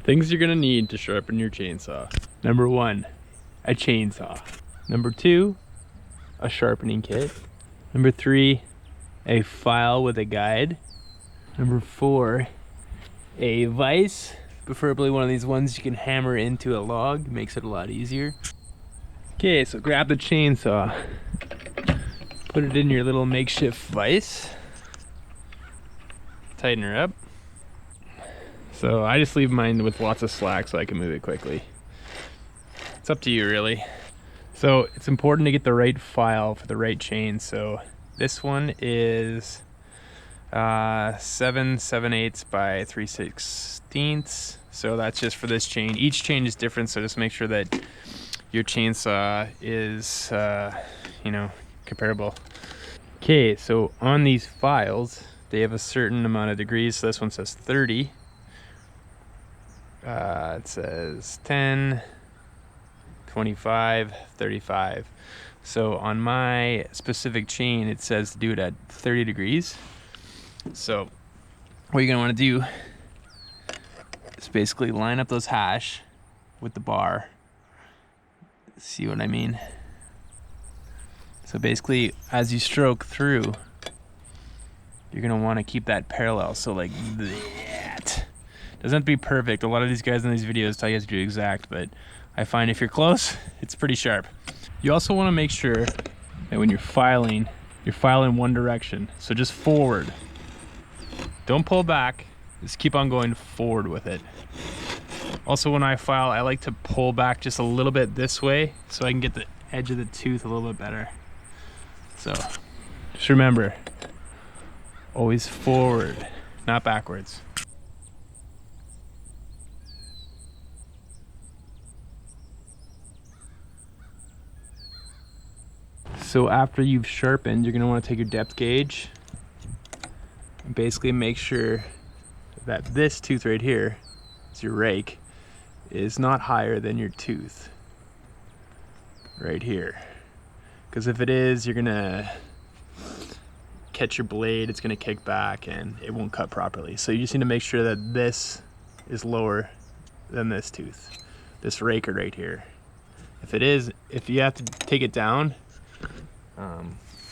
Things you're gonna need to sharpen your chainsaw. Number 1, a chainsaw. Number 2, a sharpening kit. Number 3, a file with a guide. Number 4, a vise, preferably one of these ones you can hammer into a log, makes it a lot easier. Okay, so grab the chainsaw, put it in your little makeshift vise, tighten her up. So I just leave mine with lots of slack so I can move it quickly. It's up to you really. So it's important to get the right file for the right chain. So this one is 7/7/8 by 3/16. So that's just for this chain. Each chain is different, so just make sure that your chainsaw is, comparable. Okay, so on these files, they have a certain amount of degrees. So this one says 30. It says 10, 25, 35. So on my specific chain, it says to do it at 30 degrees. So what you're gonna wanna do is basically line up those hash with the bar. See what I mean? So basically, as you stroke through, you're gonna wanna keep that parallel. So like that. Doesn't have to be perfect. A lot of these guys in these videos tell you to do exact, but I find if you're close, it's pretty sharp. You also wanna make sure that when you're filing one direction. So just forward. Don't pull back, just keep on going forward with it. Also when I file, I like to pull back just a little bit this way so I can get the edge of the tooth a little bit better. So just remember, always forward, not backwards. So after you've sharpened, you're gonna wanna take your depth gauge and basically make sure that this tooth right here, it's your rake, is not higher than your tooth right here. Because if it is, you're gonna catch your blade, it's gonna kick back and it won't cut properly. So you just need to make sure that this is lower than this tooth, this raker right here. If it is, if you have to take it down,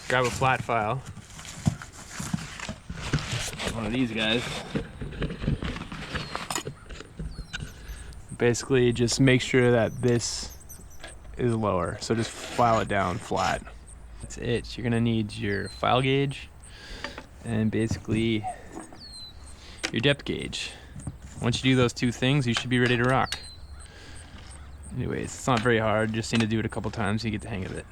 grab a flat file, one of these guys. Basically just make sure that this is lower, so just file it down flat. That's it. You're gonna need your file gauge and basically your depth gauge. Once you do those two things, you should be ready to rock. Anyways, it's not very hard, just need to do it a couple times so you get the hang of it.